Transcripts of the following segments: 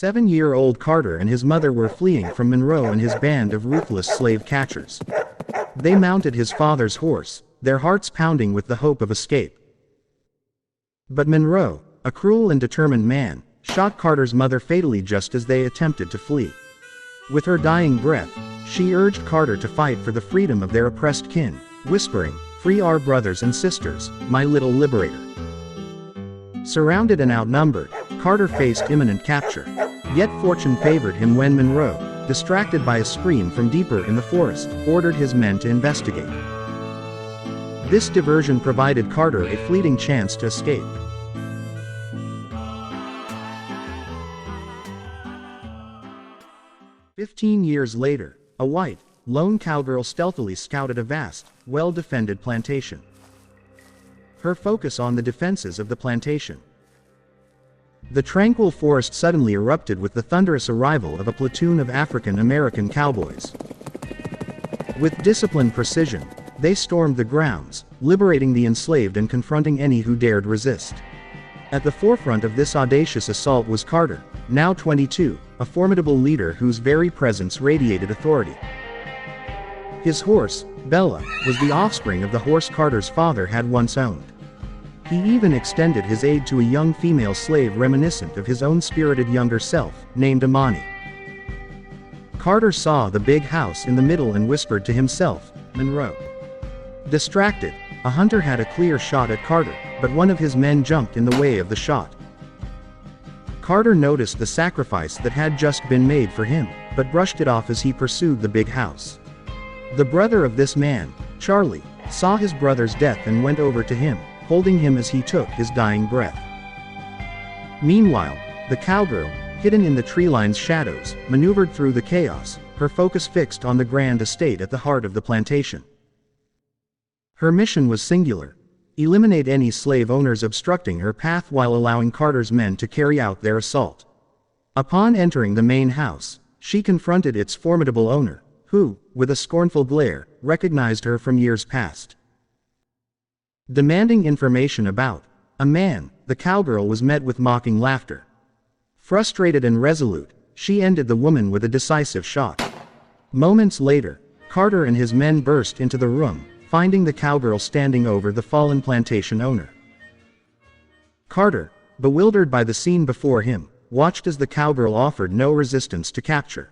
7-year-old Carter and his mother were fleeing from Monroe and his band of ruthless slave catchers. They mounted his father's horse, their hearts pounding with the hope of escape. But Monroe, a cruel and determined man, shot Carter's mother fatally just as they attempted to flee. With her dying breath, she urged Carter to fight for the freedom of their oppressed kin, whispering, "Free our brothers and sisters, my little liberator." Surrounded and outnumbered, Carter faced imminent capture. Yet fortune favored him when Monroe, distracted by a scream from deeper in the forest, ordered his men to investigate. This diversion provided Carter a fleeting chance to escape. "15 years later, a white, lone cowgirl stealthily scouted a vast, well-defended plantation. Her focus on the defenses of the plantation. The tranquil forest suddenly erupted with the thunderous arrival of a platoon of African-American cowboys. With disciplined precision, they stormed the grounds, liberating the enslaved and confronting any who dared resist. At the forefront of this audacious assault was Carter, now 22, a formidable leader whose very presence radiated authority. His horse, Bella, was the offspring of the horse Carter's father had once owned. He even extended his aid to a young female slave reminiscent of his own spirited younger self, named Amani. Carter saw the big house in the middle and whispered to himself, "Monroe." Distracted, a hunter had a clear shot at Carter, but one of his men jumped in the way of the shot. Carter noticed the sacrifice that had just been made for him, but brushed it off as he pursued the big house. The brother of this man, Charlie, saw his brother's death and went over to him, holding him as he took his dying breath. Meanwhile, the cowgirl, hidden in the tree-line's shadows, maneuvered through the chaos, her focus fixed on the grand estate at the heart of the plantation. Her mission was singular: eliminate any slave owners obstructing her path while allowing Carter's men to carry out their assault. Upon entering the main house, she confronted its formidable owner, who, with a scornful glare, recognized her from years past. Demanding information about a man, the cowgirl was met with mocking laughter. Frustrated and resolute, she ended the woman with a decisive shot. Moments later, Carter and his men burst into the room, finding the cowgirl standing over the fallen plantation owner. Carter, bewildered by the scene before him, watched as the cowgirl offered no resistance to capture.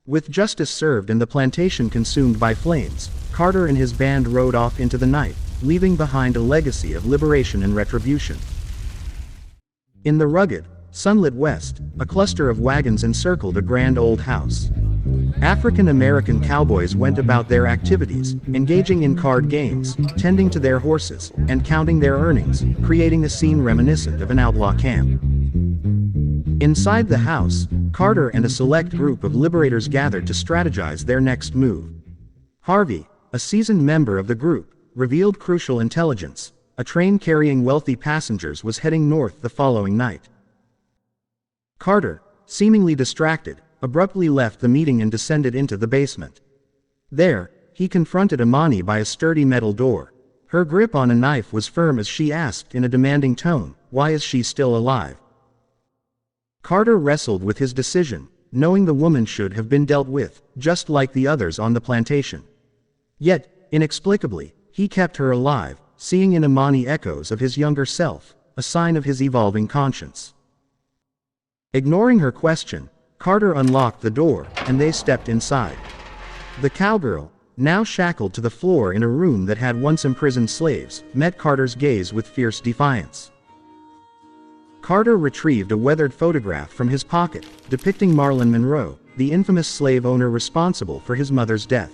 With justice served and the plantation consumed by flames, Carter and his band rode off into the night, leaving behind a legacy of liberation and retribution. In the rugged, sunlit west, a cluster of wagons encircled a grand old house. African-American cowboys went about their activities, engaging in card games, tending to their horses, and counting their earnings, creating a scene reminiscent of an outlaw camp. Inside the house, Carter and a select group of liberators gathered to strategize their next move. Harvey, a seasoned member of the group, revealed crucial intelligence: a train carrying wealthy passengers was heading north the following night. Carter, seemingly distracted, abruptly left the meeting and descended into the basement. There, he confronted Amani by a sturdy metal door. Her grip on a knife was firm as she asked in a demanding tone, "Why is she still alive?" Carter wrestled with his decision, knowing the woman should have been dealt with, just like the others on the plantation. Yet, inexplicably, he kept her alive, seeing in Amani echoes of his younger self, a sign of his evolving conscience. Ignoring her question, Carter unlocked the door, and they stepped inside. The cowgirl, now shackled to the floor in a room that had once imprisoned slaves, met Carter's gaze with fierce defiance. Carter retrieved a weathered photograph from his pocket, depicting Marlon Monroe, the infamous slave owner responsible for his mother's death.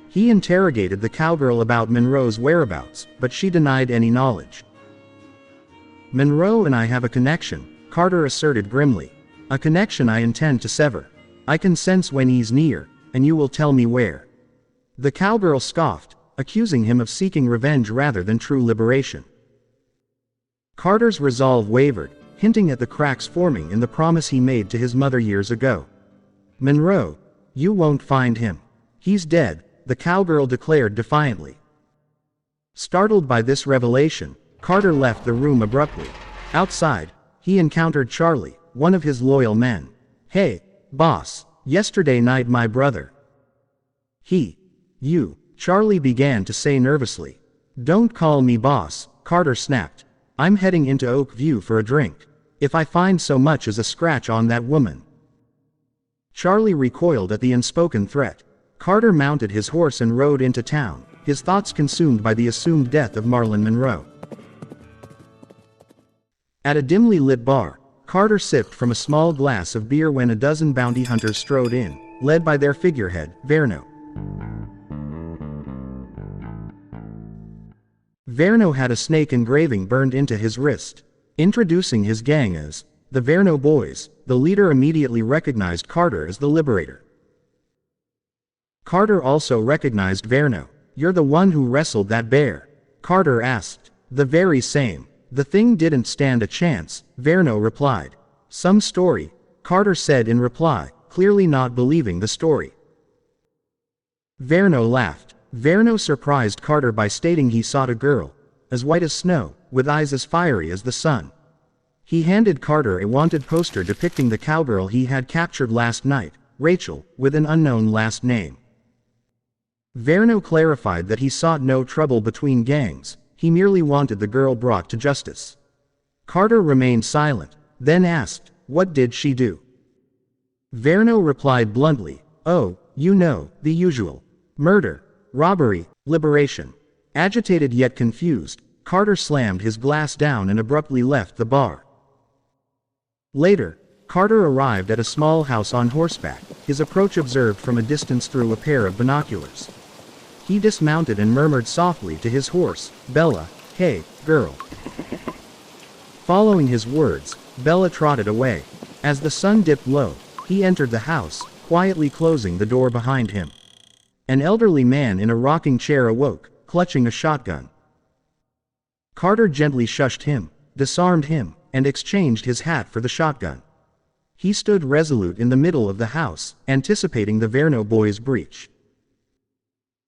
He interrogated the cowgirl about Monroe's whereabouts, but she denied any knowledge. "Monroe and I have a connection," Carter asserted grimly. "A connection I intend to sever. I can sense when he's near, and you will tell me where." The cowgirl scoffed, accusing him of seeking revenge rather than true liberation. Carter's resolve wavered, hinting at the cracks forming in the promise he made to his mother years ago. "Monroe, you won't find him. He's dead," the cowgirl declared defiantly. Startled by this revelation, Carter left the room abruptly. Outside, he encountered Charlie, one of his loyal men. "Hey, boss, yesterday night my brother." Charlie began to say nervously. "Don't call me boss," Carter snapped. "I'm heading into Oak View for a drink. If I find so much as a scratch on that woman." Charlie recoiled at the unspoken threat. Carter mounted his horse and rode into town, his thoughts consumed by the assumed death of Marilyn Monroe. At a dimly lit bar, Carter sipped from a small glass of beer when a dozen bounty hunters strode in, led by their figurehead, Verno. Verno had a snake engraving burned into his wrist. Introducing his gang as the Verno Boys, the leader immediately recognized Carter as the Liberator. Carter also recognized Verno. "You're the one who wrestled that bear?" Carter asked. "The very same. The thing didn't stand a chance," Verno replied. "Some story," Carter said in reply, clearly not believing the story. Verno laughed. Verno surprised Carter by stating he sought a girl, as white as snow, with eyes as fiery as the sun. He handed Carter a wanted poster depicting the cowgirl he had captured last night, Rachel, with an unknown last name. Verno clarified that he sought no trouble between gangs, he merely wanted the girl brought to justice. Carter remained silent, then asked, "What did she do?" Verno replied bluntly, "Oh, you know, the usual. Murder, robbery, liberation." Agitated yet confused, Carter slammed his glass down and abruptly left the bar. Later, Carter arrived at a small house on horseback, his approach observed from a distance through a pair of binoculars. He dismounted and murmured softly to his horse, "Bella, hey, girl." Following his words, Bella trotted away. As the sun dipped low, he entered the house, quietly closing the door behind him. An elderly man in a rocking chair awoke, clutching a shotgun. Carter gently shushed him, disarmed him, and exchanged his hat for the shotgun. He stood resolute in the middle of the house, anticipating the Verno boys' breach.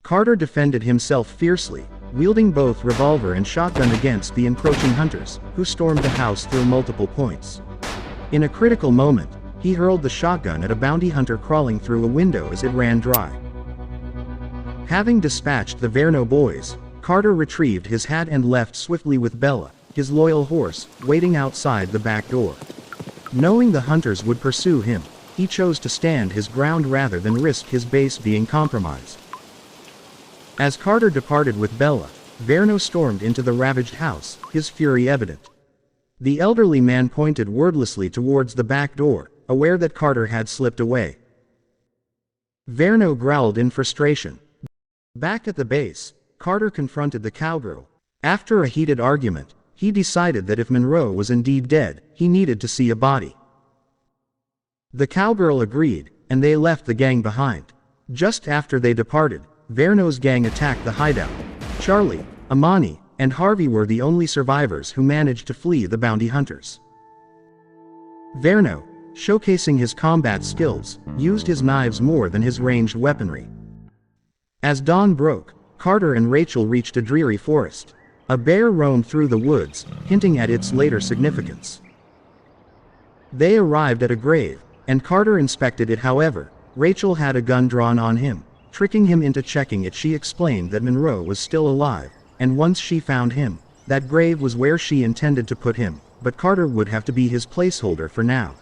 Carter defended himself fiercely, wielding both revolver and shotgun against the encroaching hunters, who stormed the house through multiple points. In a critical moment, he hurled the shotgun at a bounty hunter crawling through a window as it ran dry. Having dispatched the Verno boys, Carter retrieved his hat and left swiftly with Bella, his loyal horse, waiting outside the back door. Knowing the hunters would pursue him, he chose to stand his ground rather than risk his base being compromised. As Carter departed with Bella, Verno stormed into the ravaged house, his fury evident. The elderly man pointed wordlessly towards the back door, aware that Carter had slipped away. Verno growled in frustration. Back at the base, Carter confronted the cowgirl. After a heated argument, he decided that if Monroe was indeed dead, he needed to see a body. The cowgirl agreed, and they left the gang behind. Just after they departed, Verno's gang attacked the hideout. Charlie, Amani, and Harvey were the only survivors who managed to flee the bounty hunters. Verno, showcasing his combat skills, used his knives more than his ranged weaponry. As dawn broke, Carter and Rachel reached a dreary forest. A bear roamed through the woods, hinting at its later significance. They arrived at a grave, and Carter inspected it. However, Rachel had a gun drawn on him. Tricking him into checking it, she explained that Monroe was still alive, and once she found him, that grave was where she intended to put him, but Carter would have to be his placeholder for now.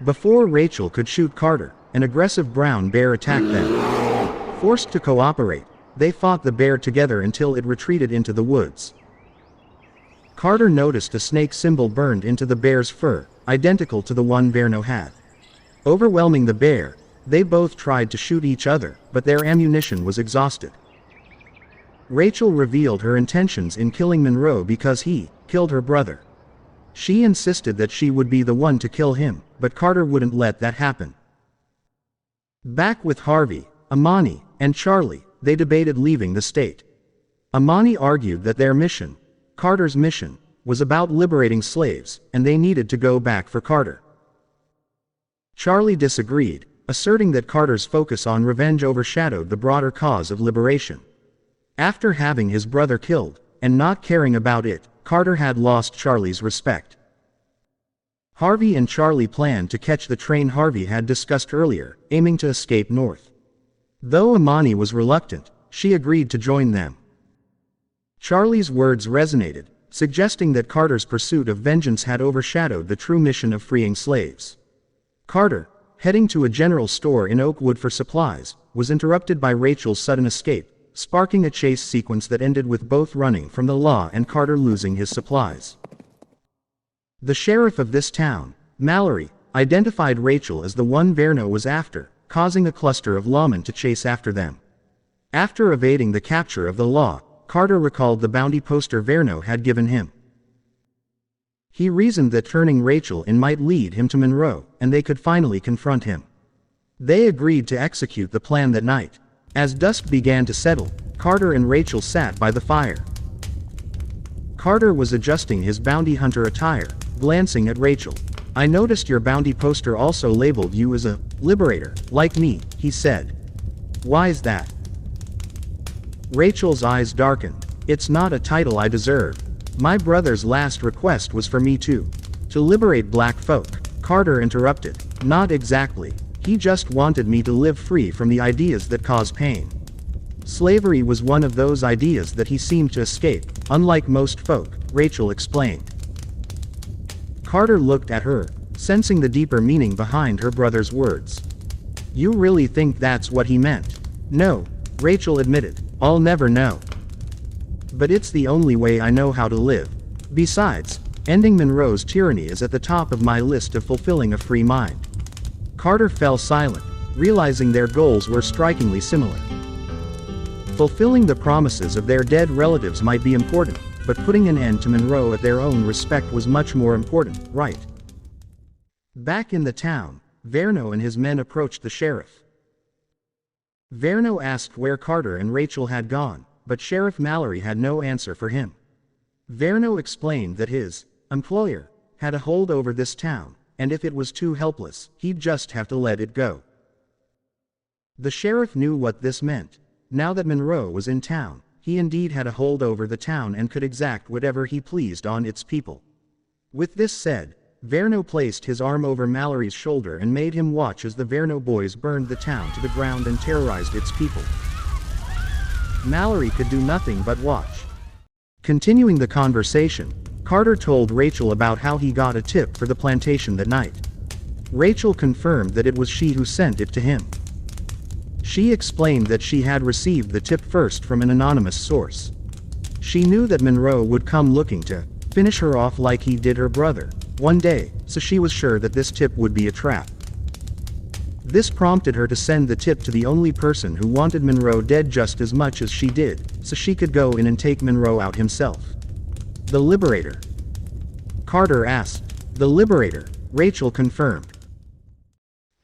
Before Rachel could shoot Carter, an aggressive brown bear attacked them. Forced to cooperate, they fought the bear together until it retreated into the woods. Carter noticed a snake symbol burned into the bear's fur, identical to the one Verno had. Overwhelming the bear, they both tried to shoot each other, but their ammunition was exhausted. Rachel revealed her intentions in killing Monroe because he killed her brother. She insisted that she would be the one to kill him, but Carter wouldn't let that happen. Back with Harvey, Amani, and Charlie, they debated leaving the state. Amani argued that their mission, Carter's mission, was about liberating slaves, and they needed to go back for Carter. Charlie disagreed, asserting that Carter's focus on revenge overshadowed the broader cause of liberation. After having his brother killed, and not caring about it, Carter had lost Charlie's respect. Harvey and Charlie planned to catch the train Harvey had discussed earlier, aiming to escape north. Though Amani was reluctant, she agreed to join them. Charlie's words resonated, suggesting that Carter's pursuit of vengeance had overshadowed the true mission of freeing slaves. Carter, heading to a general store in Oakwood for supplies, was interrupted by Rachel's sudden escape, sparking a chase sequence that ended with both running from the law and Carter losing his supplies. The sheriff of this town, Mallory, identified Rachel as the one Verno was after, causing a cluster of lawmen to chase after them. After evading the capture of the law, Carter recalled the bounty poster Verno had given him. He reasoned that turning Rachel in might lead him to Monroe, and they could finally confront him. They agreed to execute the plan that night. As dusk began to settle, Carter and Rachel sat by the fire. Carter was adjusting his bounty hunter attire, glancing at Rachel. "I noticed your bounty poster also labeled you as a liberator, like me," he said. "Why's that?" Rachel's eyes darkened. "It's not a title I deserve. My brother's last request was for me to liberate black folk." Carter interrupted. "Not exactly. He just wanted me to live free from the ideas that cause pain. Slavery was one of those ideas that he seemed to escape, unlike most folk," Rachel explained. Carter looked at her, sensing the deeper meaning behind her brother's words. "You really think that's what he meant?" "No," Rachel admitted. "I'll never know. But it's the only way I know how to live. Besides, ending Monroe's tyranny is at the top of my list of fulfilling a free mind." Carter fell silent, realizing their goals were strikingly similar. Fulfilling the promises of their dead relatives might be important, but putting an end to Monroe at their own respect was much more important, right? Back in the town, Verno and his men approached the sheriff. Verno asked where Carter and Rachel had gone, but Sheriff Mallory had no answer for him. Verno explained that his employer had a hold over this town, and if it was too helpless, he'd just have to let it go. The sheriff knew what this meant. Now that Monroe was in town, he indeed had a hold over the town and could exact whatever he pleased on its people. With this said, Verno placed his arm over Mallory's shoulder and made him watch as the Verno boys burned the town to the ground and terrorized its people. Mallory could do nothing but watch. Continuing the conversation, Carter told Rachel about how he got a tip for the plantation that night. Rachel confirmed that it was she who sent it to him. She explained that she had received the tip first from an anonymous source. She knew that Monroe would come looking to finish her off like he did her brother one day, so she was sure that this tip would be a trap. This prompted her to send the tip to the only person who wanted Monroe dead just as much as she did, so she could go in and take Monroe out himself. "The Liberator?" Carter asked. "The Liberator," Rachel confirmed.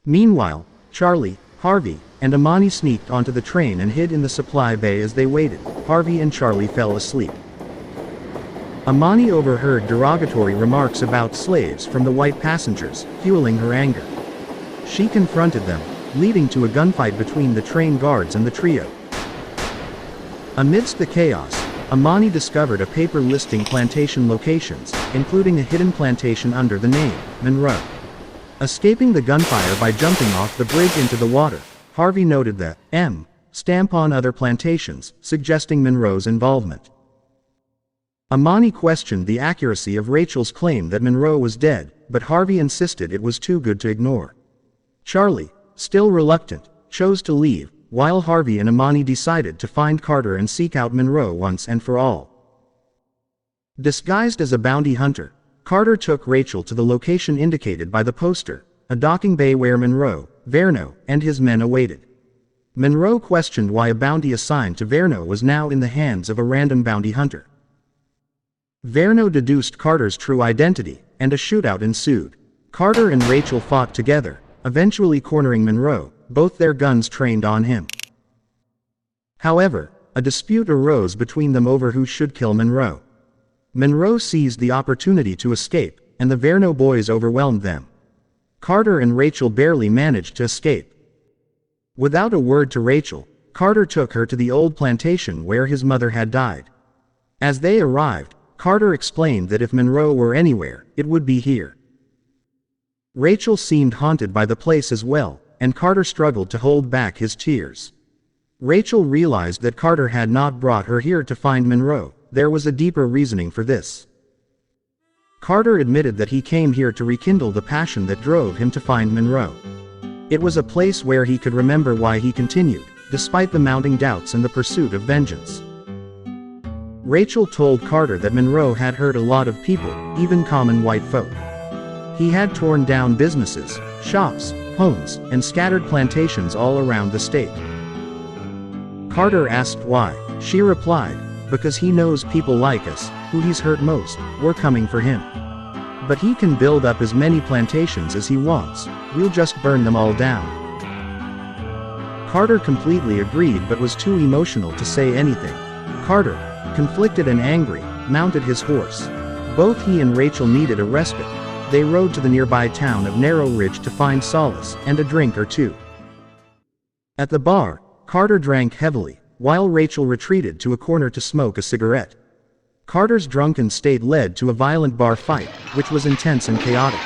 Meanwhile, Charlie, Harvey, and Amani sneaked onto the train and hid in the supply bay as they waited. Harvey and Charlie fell asleep. Amani overheard derogatory remarks about slaves from the white passengers, fueling her anger. She confronted them, leading to a gunfight between the train guards and the trio. Amidst the chaos, Amani discovered a paper listing plantation locations, including a hidden plantation under the name Monroe. Escaping the gunfire by jumping off the bridge into the water, Harvey noted the M stamp on other plantations, suggesting Monroe's involvement. Amani questioned the accuracy of Rachel's claim that Monroe was dead, but Harvey insisted it was too good to ignore. Charlie, still reluctant, chose to leave, while Harvey and Amani decided to find Carter and seek out Monroe once and for all. Disguised as a bounty hunter, Carter took Rachel to the location indicated by the poster, a docking bay where Monroe, Verno, and his men awaited. Monroe questioned why a bounty assigned to Verno was now in the hands of a random bounty hunter. Verno deduced Carter's true identity, and a shootout ensued. Carter and Rachel fought together, eventually cornering Monroe, both their guns trained on him. However, a dispute arose between them over who should kill Monroe. Monroe seized the opportunity to escape, and the Verno boys overwhelmed them. Carter and Rachel barely managed to escape. Without a word to Rachel, Carter took her to the old plantation where his mother had died. As they arrived, Carter explained that if Monroe were anywhere, it would be here. Rachel seemed haunted by the place as well, and Carter struggled to hold back his tears. Rachel realized that Carter had not brought her here to find Monroe. There was a deeper reasoning for this. Carter admitted that he came here to rekindle the passion that drove him to find Monroe. It was a place where he could remember why he continued, despite the mounting doubts and the pursuit of vengeance. Rachel told Carter that Monroe had hurt a lot of people, even common white folk. He had torn down businesses, shops, homes, and scattered plantations all around the state. Carter asked why. She replied, "Because he knows people like us, who he's hurt most, were coming for him. But he can build up as many plantations as he wants, we'll just burn them all down." Carter completely agreed but was too emotional to say anything. Carter, conflicted and angry, mounted his horse. Both he and Rachel needed a respite. They rode to the nearby town of Narrow Ridge to find solace and a drink or two. At the bar, Carter drank heavily, while Rachel retreated to a corner to smoke a cigarette. Carter's drunken state led to a violent bar fight, which was intense and chaotic.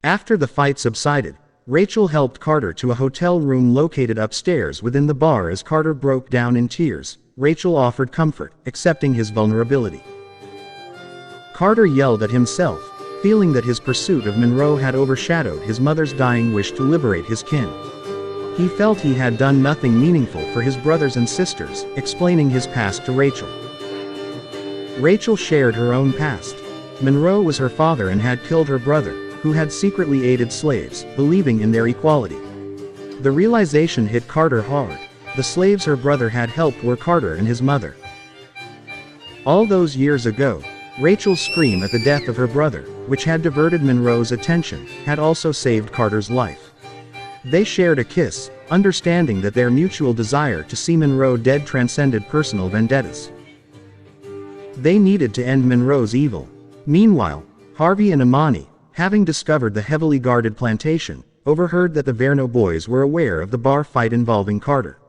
After the fight subsided, Rachel helped Carter to a hotel room located upstairs within the bar. As Carter broke down in tears, Rachel offered comfort, accepting his vulnerability. Carter yelled at himself, feeling that his pursuit of Monroe had overshadowed his mother's dying wish to liberate his kin. He felt he had done nothing meaningful for his brothers and sisters, explaining his past to Rachel. Rachel shared her own past. Monroe was her father and had killed her brother, who had secretly aided slaves, believing in their equality. The realization hit Carter hard. The slaves her brother had helped were Carter and his mother. All those years ago, Rachel's scream at the death of her brother, which had diverted Monroe's attention, had also saved Carter's life. They shared a kiss, understanding that their mutual desire to see Monroe dead transcended personal vendettas. They needed to end Monroe's evil. Meanwhile, Harvey and Imani, having discovered the heavily guarded plantation, overheard that the Verno boys were aware of the bar fight involving Carter.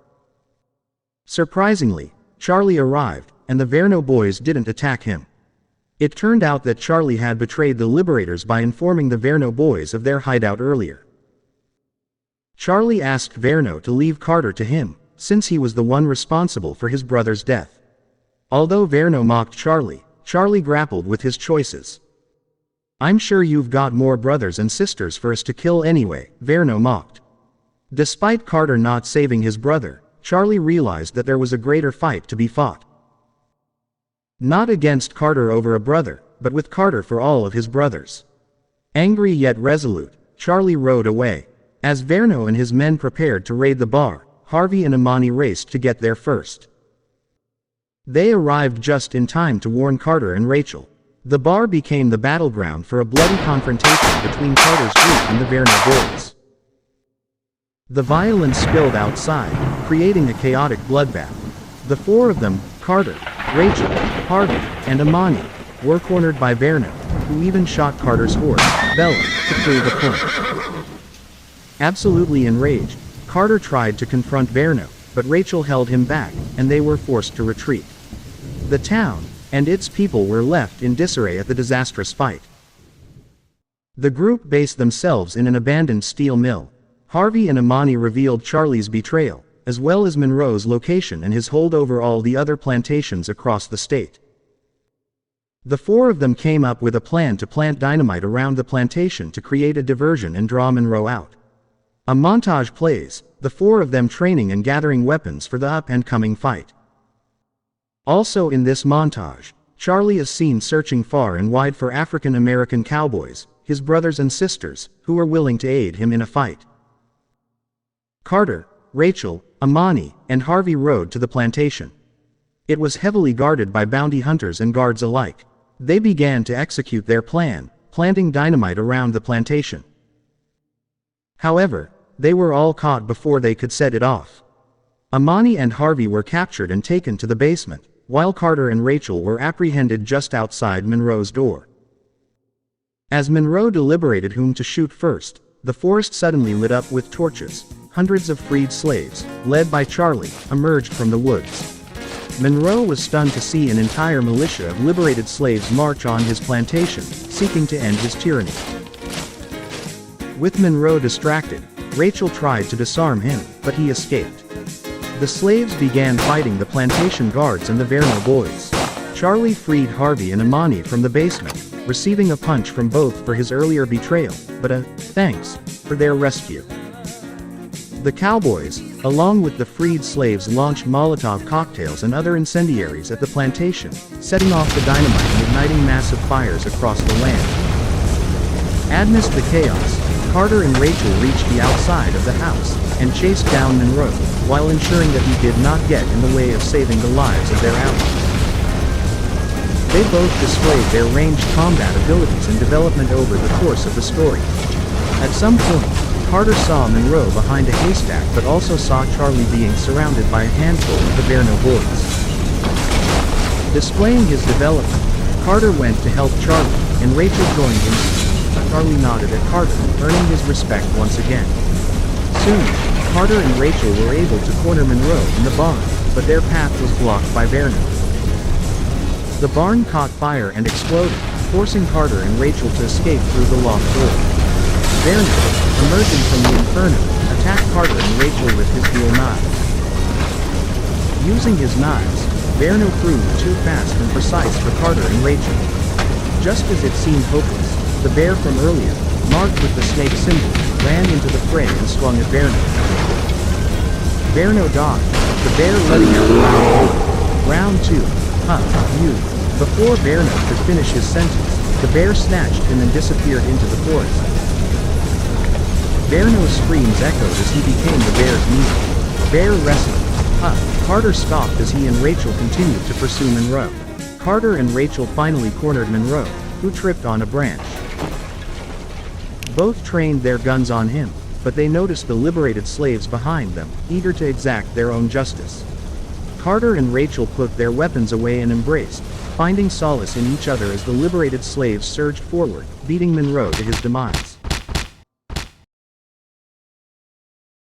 Surprisingly, Charlie arrived, and the Verno boys didn't attack him. It turned out that Charlie had betrayed the liberators by informing the Verno boys of their hideout earlier. Charlie asked Verno to leave Carter to him, since he was the one responsible for his brother's death. Although Verno mocked Charlie, Charlie grappled with his choices. "I'm sure you've got more brothers and sisters for us to kill anyway," Verno mocked. Despite Carter not saving his brother, Charlie realized that there was a greater fight to be fought. Not against Carter over a brother, but with Carter for all of his brothers. Angry yet resolute, Charlie rode away. As Verno and his men prepared to raid the bar, Harvey and Imani raced to get there first. They arrived just in time to warn Carter and Rachel. The bar became the battleground for a bloody confrontation between Carter's group and the Verno boys. The violence spilled outside, creating a chaotic bloodbath. The four of them, Carter, Rachel, Harvey, and Imani, were cornered by Verno, who even shot Carter's horse, Bella, to prove a point. Absolutely enraged, Carter tried to confront Verno, but Rachel held him back, and they were forced to retreat. The town and its people were left in disarray at the disastrous fight. The group based themselves in an abandoned steel mill. Harvey and Imani revealed Charlie's betrayal, as well as Monroe's location and his hold over all the other plantations across the state. The four of them came up with a plan to plant dynamite around the plantation to create a diversion and draw Monroe out. A montage plays, the four of them training and gathering weapons for the up-and-coming fight. Also in this montage, Charlie is seen searching far and wide for African American cowboys, his brothers and sisters, who are willing to aid him in a fight. Carter, Rachel, Imani, and Harvey rode to the plantation. It was heavily guarded by bounty hunters and guards alike. They began to execute their plan, planting dynamite around the plantation. However, they were all caught before they could set it off. Imani and Harvey were captured and taken to the basement, while Carter and Rachel were apprehended just outside Monroe's door. As Monroe deliberated whom to shoot first, the forest suddenly lit up with torches. Hundreds of freed slaves, led by Charlie, emerged from the woods. Monroe was stunned to see an entire militia of liberated slaves march on his plantation, seeking to end his tyranny. With Monroe distracted, Rachel tried to disarm him, but he escaped. The slaves began fighting the plantation guards and the Verno boys. Charlie freed Harvey and Imani from the basement, receiving a punch from both for his earlier betrayal, but a thanks for their rescue. The cowboys, along with the freed slaves, launched Molotov cocktails and other incendiaries at the plantation, setting off the dynamite and igniting massive fires across the land. Amidst the chaos, Carter and Rachel reached the outside of the house and chased down Monroe, while ensuring that he did not get in the way of saving the lives of their allies. They both displayed their ranged combat abilities and development over the course of the story. At some point, Carter saw Monroe behind a haystack but also saw Charlie being surrounded by a handful of the Verno boys. Displaying his development, Carter went to help Charlie, and Rachel joined him. Charlie nodded at Carter, earning his respect once again. Soon, Carter and Rachel were able to corner Monroe in the barn, but their path was blocked by Verno. The barn caught fire and exploded, forcing Carter and Rachel to escape through the locked door. Verno, emerging from the inferno, attacked Carter and Rachel with his dual knives. Using his knives, Verno proved too fast and precise for Carter and Rachel. Just as it seemed hopeless, the bear from earlier, marked with the snake symbol, ran into the fray and swung at Verno. Verno dodged, the bear letting out round 2. You. Before Verno could finish his sentence, the bear snatched him and disappeared into the forest. Verno's screams echoed as he became the bear's meal. Bear wrestling. Carter stopped as he and Rachel continued to pursue Monroe. Carter and Rachel finally cornered Monroe, who tripped on a branch. Both trained their guns on him, but they noticed the liberated slaves behind them, eager to exact their own justice. Carter and Rachel put their weapons away and embraced, finding solace in each other as the liberated slaves surged forward, beating Monroe to his demise.